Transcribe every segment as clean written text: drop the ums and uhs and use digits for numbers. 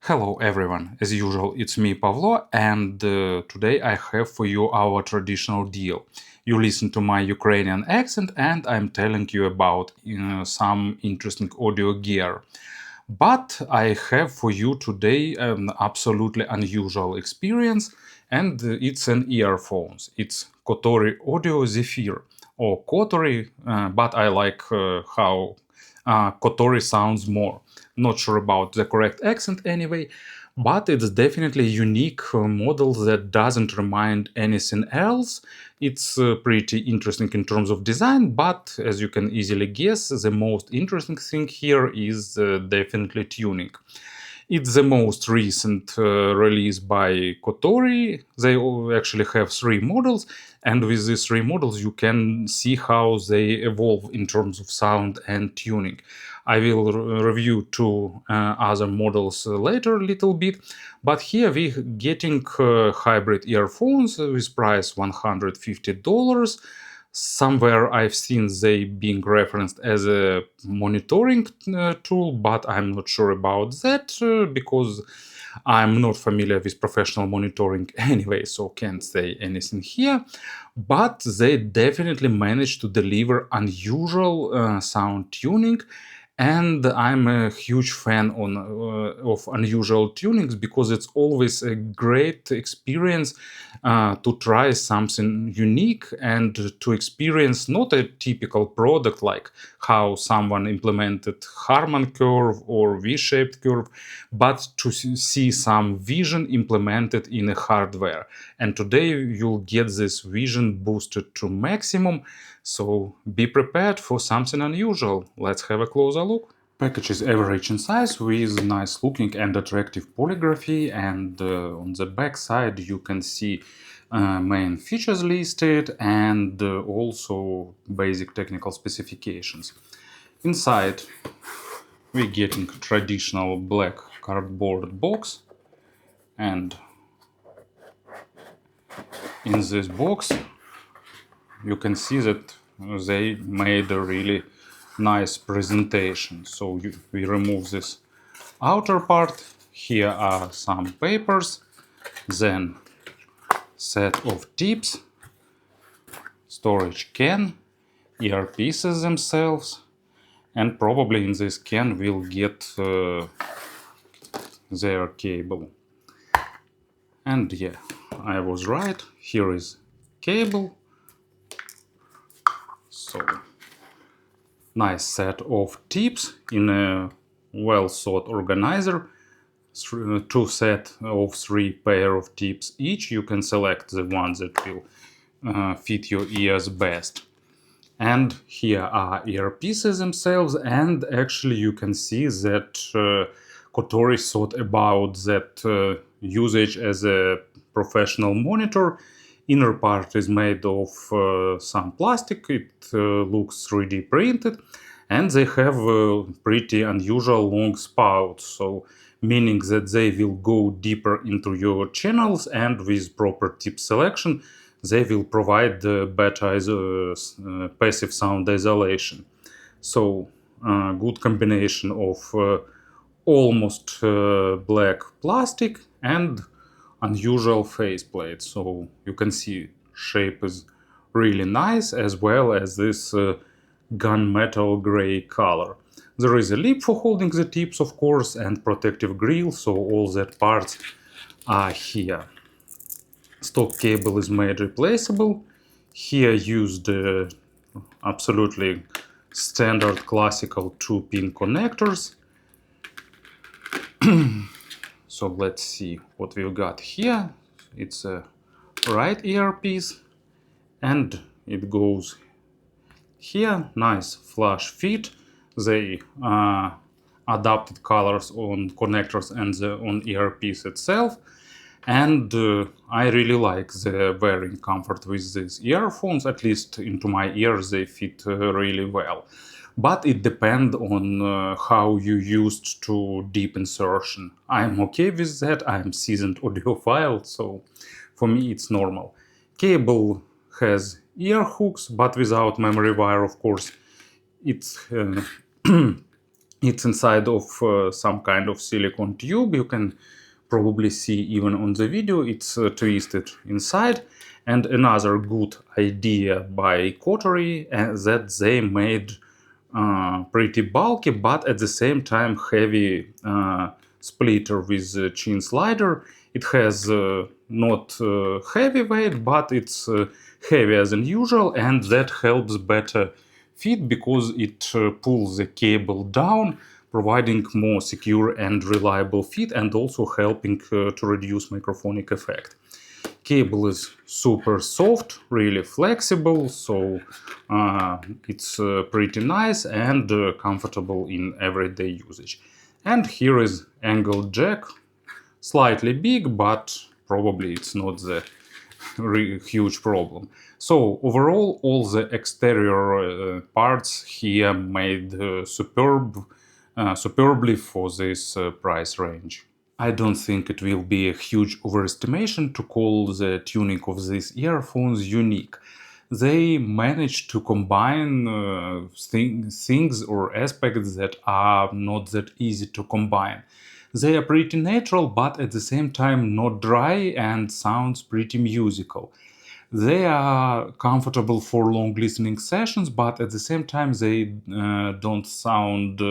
Hello everyone, as usual it's me Pavlo, and today I have for you our traditional deal. You listen to my Ukrainian accent and I'm telling you about some interesting audio gear. But I have for you today an absolutely unusual experience, and it's an earphones. It's Kotori Audio Zephyr, or Kotori, but I like how Kotori sounds more. Not sure about the correct accent anyway, but it's definitely a unique model that doesn't remind anything else. It's pretty interesting in terms of design, but as you can easily guess, the most interesting thing here is definitely tuning. It's the most recent release by Kotori. They actually have three models, and with these three models, you can see how they evolve in terms of sound and tuning. I will review two other models later a little bit, but here we're getting hybrid earphones with price $150. Somewhere I've seen they being referenced as a monitoring tool, but I'm not sure about that because I'm not familiar with professional monitoring anyway, so can't say anything here. But they definitely managed to deliver unusual sound tuning, and I'm a huge fan of unusual tunings because it's always a great experience to try something unique and to experience not a typical product like how someone implemented Harman curve or V-shaped curve, but to see some vision implemented in a hardware. And today you'll get this vision boosted to maximum, so be prepared for something unusual. Let's have a closer look. Package is average in size with nice looking and attractive polygraphy, and on the back side you can see main features listed and also basic technical specifications. Inside we're getting traditional black cardboard box, and in this box you can see that they made a really nice presentation. So we remove this outer part. Here are some papers, then set of tips, storage can, earpieces themselves, and probably in this can we'll get their cable. And yeah, I was right, here is cable. So nice set of tips in a well thought organizer. Two set of three pair of tips each. You can select the ones that will fit your ears best. And here are earpieces themselves, and actually you can see that Kotori thought about that usage as a professional monitor. Inner part is made of some plastic, it looks 3D printed, and they have a pretty unusual long spout, so meaning that they will go deeper into your channels, and with proper tip selection they will provide better passive sound isolation. So good combination of almost black plastic and unusual faceplate. So you can see shape is really nice, as well as this gunmetal gray color. There is a lip for holding the tips, of course, and protective grill, so all that parts are here. Stock cable is made replaceable. Here used absolutely standard classical 2-pin connectors. So let's see what we've got here. It's a right earpiece, and it goes here. Nice flush fit. They adapted colors on connectors and on earpiece itself. And I really like the wearing comfort with these earphones. At least into my ears they fit really well. But it depends on how you used to deep insertion. I'm okay with that. I'm seasoned audiophile, so for me it's normal. Cable has ear hooks, but without memory wire, of course. It's It's inside of some kind of silicone tube. You can probably see even on the video it's twisted inside. And another good idea by Kotori that they made pretty bulky but at the same time heavy splitter with chin slider. It has not heavy weight, but it's heavier than usual, and that helps better fit because it pulls the cable down, providing more secure and reliable fit, and also helping to reduce microphonic effect. Cable is super soft, really flexible, so it's pretty nice and comfortable in everyday usage. And here is angled jack, slightly big, but probably it's not the huge problem. So overall, all the exterior parts here made superbly for this price range. I don't think it will be a huge overestimation to call the tuning of these earphones unique. They manage to combine things or aspects that are not that easy to combine. They are pretty natural, but at the same time not dry and sounds pretty musical. They are comfortable for long listening sessions, but at the same time they don't sound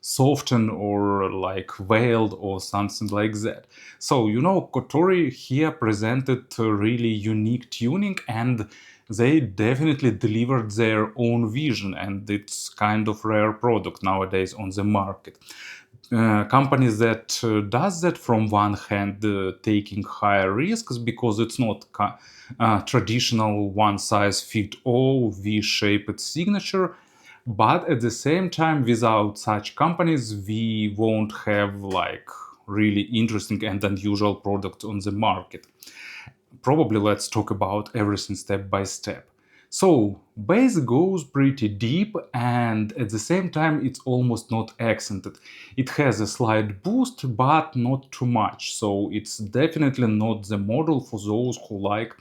softened or like veiled or something like that. So, Kotori here presented a really unique tuning, and they definitely delivered their own vision, and it's kind of rare product nowadays on the market. Companies that does that, from one hand taking higher risks because it's not traditional one size fit all V-shaped signature, but at the same time without such companies we won't have like really interesting and unusual products on the market. Probably let's talk about everything step by step. So, bass goes pretty deep and at the same time it's almost not accented. It has a slight boost but not too much, so it's definitely not the model for those who like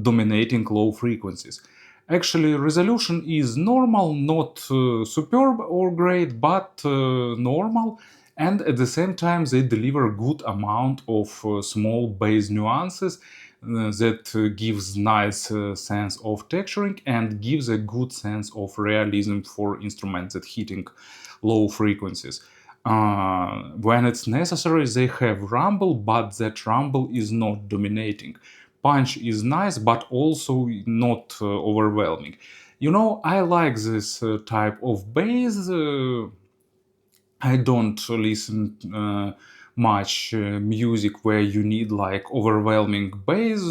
dominating low frequencies. Actually, resolution is normal, not superb or great, but normal, and at the same time they deliver good amount of small bass nuances that gives nice sense of texturing and gives a good sense of realism for instruments that hitting low frequencies. When it's necessary, they have rumble, but that rumble is not dominating. Punch is nice, but also not overwhelming. I like this type of bass. I don't listen much music where you need like overwhelming bass,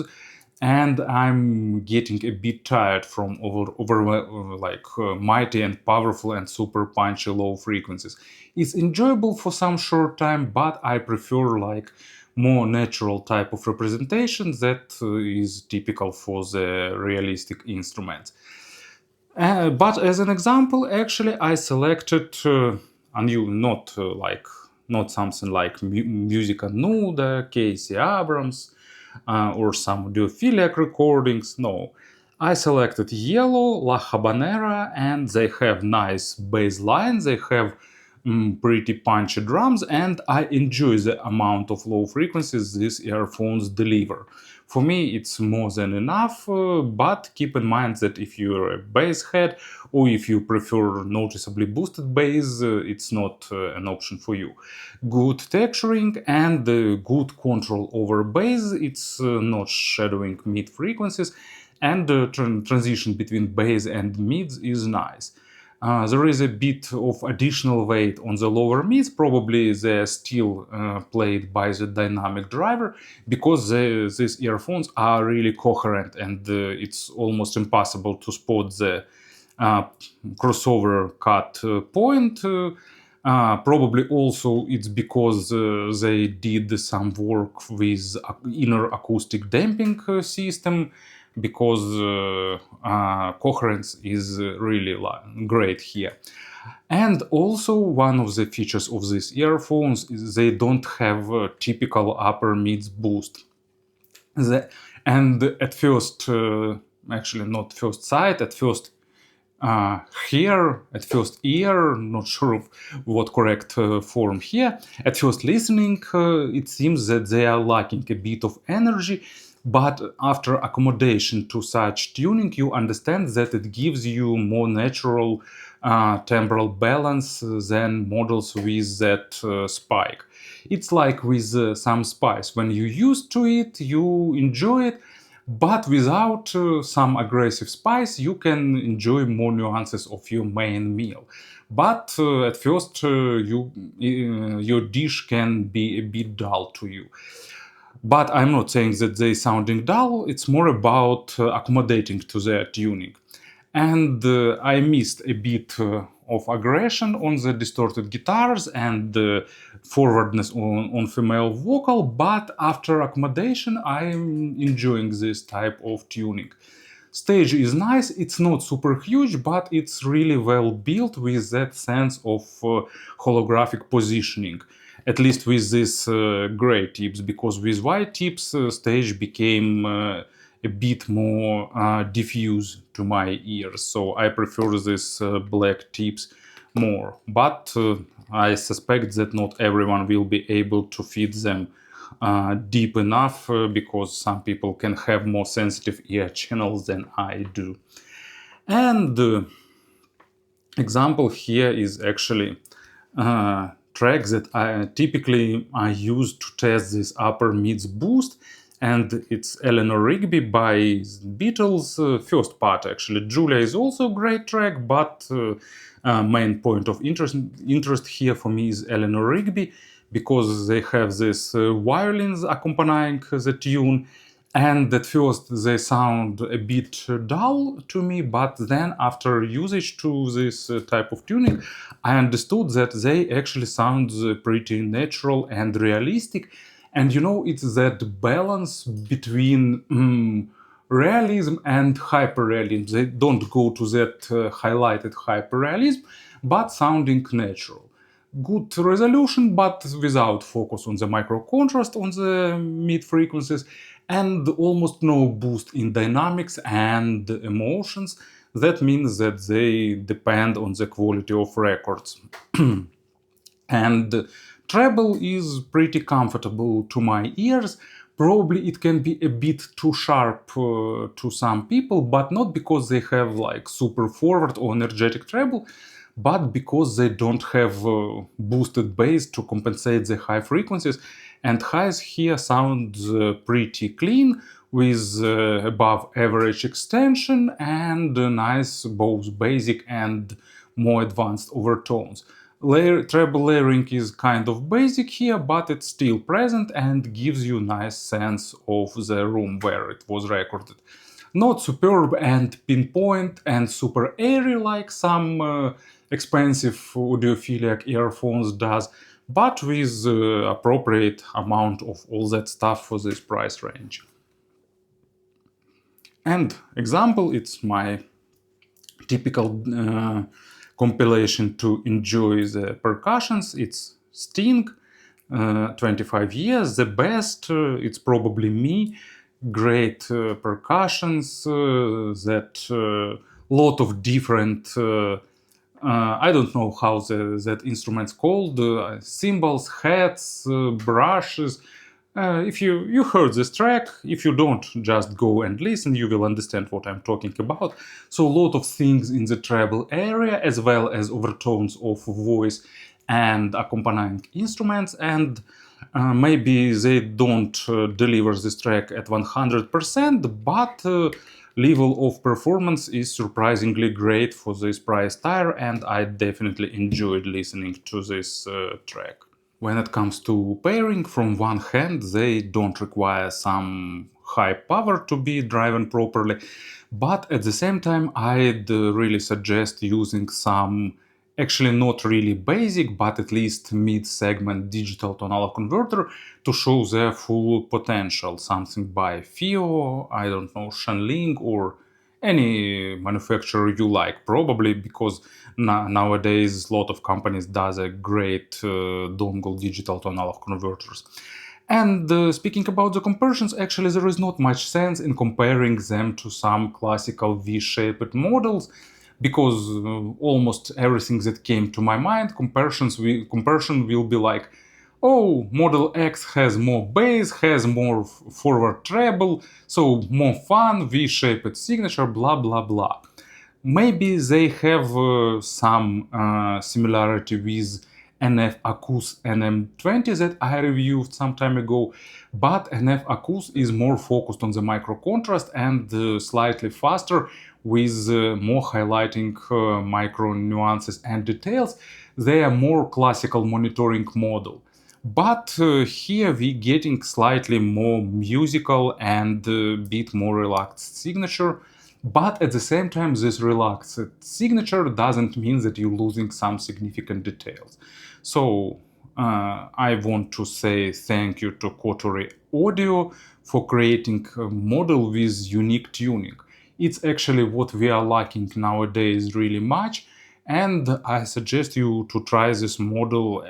and I'm getting a bit tired from mighty and powerful and super punchy low frequencies. It's enjoyable for some short time, but I prefer like more natural type of representation that is typical for the realistic instruments. But as an example, actually, I selected not something like Musica Nuda, Casey Abrams, or some audiophilic recordings. No, I selected Yello, La Habanera, and they have nice bass lines. They have pretty punchy drums, and I enjoy the amount of low frequencies these earphones deliver. For me, it's more than enough, but keep in mind that if you're a bass head or if you prefer noticeably boosted bass, it's not an option for you. Good texturing and good control over bass, it's not shadowing mid frequencies, and the transition between bass and mids is nice. There is a bit of additional weight on the lower mids, probably they're still played by the dynamic driver, because these earphones are really coherent and it's almost impossible to spot the crossover cut point. Probably also it's because they did some work with inner acoustic damping system, because coherence is really great here. And also one of the features of these earphones is they don't have a typical upper mids boost. And at first, actually not first sight, at first Here, at first ear, not sure of what correct form here, at first listening, it seems that they are lacking a bit of energy, but after accommodation to such tuning, you understand that it gives you more natural temporal balance than models with that spike. It's like with some spice. When you used to it, you enjoy it, but without some aggressive spice, you can enjoy more nuances of your main meal. But at first, your dish can be a bit dull to you. But I'm not saying that they sounding dull. It's more about accommodating to their tuning. And I missed a bit of aggression on the distorted guitars and forwardness on female vocal, but after accommodation, I'm enjoying this type of tuning. Stage is nice, it's not super huge, but it's really well built with that sense of holographic positioning. At least with these gray tips, because with white tips, stage became a bit more diffuse to my ears. So I prefer these black tips more. But I suspect that not everyone will be able to fit them deep enough because some people can have more sensitive ear channels than I do. And example here is actually track that I use to test this upper mids boost, and it's Eleanor Rigby by Beatles. First part actually. Julia is also a great track, but main point of interest here for me is Eleanor Rigby, because they have this violins accompanying the tune, and at first they sound a bit dull to me, but then after usage to this type of tuning, I understood that they actually sound pretty natural and realistic. And it's that balance between realism and hyperrealism. They don't go to that highlighted hyperrealism, but sounding natural. Good resolution, but without focus on the micro contrast on the mid frequencies, and almost no boost in dynamics and emotions. That means that they depend on the quality of records. And treble is pretty comfortable to my ears. Probably it can be a bit too sharp to some people, but not because they have like super forward or energetic treble, but because they don't have boosted bass to compensate the high frequencies. And highs here sound pretty clean with above average extension and nice both basic and more advanced overtones. Treble layering is kind of basic here, but it's still present and gives you nice sense of the room where it was recorded. Not superb and pinpoint and super airy like some expensive audiophilic earphones does, but with appropriate amount of all that stuff for this price range. And example, it's my typical compilation to enjoy the percussions. It's Sting, 25 years, the best, it's probably me. Great percussions, that lot of different I don't know how that instrument's called, cymbals, hats, brushes. If you heard this track, if you don't, just go and listen, you will understand what I'm talking about. So a lot of things in the treble area, as well as overtones of voice and accompanying instruments, and maybe they don't deliver this track at 100%, but level of performance is surprisingly great for this price tier, and I definitely enjoyed listening to this track. When it comes to pairing, from one hand, they don't require some high power to be driven properly, but at the same time, I'd really suggest using some actually not really basic, but at least mid-segment digital tonal converter to show their full potential. Something by Fio, I don't know, Shenling, or any manufacturer you like, probably, because nowadays a lot of companies does a great dongle digital to analog converters. And speaking about the conversions, actually there is not much sense in comparing them to some classical V-shaped models, because almost everything that came to my mind, comparison will be like, oh, Model X has more bass, has more forward treble, so more fun, V-shaped signature, blah blah blah. Maybe they have some similarity with NF Acous NM20 that I reviewed some time ago, but NF Acous is more focused on the micro contrast and slightly faster with more highlighting micro nuances and details. They are more classical monitoring model. But here we getting slightly more musical and a bit more relaxed signature. But at the same time, this relaxed signature doesn't mean that you're losing some significant details. So I want to say thank you to Kotori Audio for creating a model with unique tuning. It's actually what we are lacking nowadays really much, and I suggest you to try this model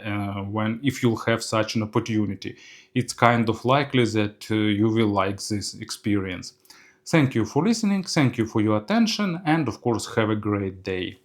when if you'll have such an opportunity. It's kind of likely that you will like this experience. Thank you for listening, thank you for your attention, and of course have a great day.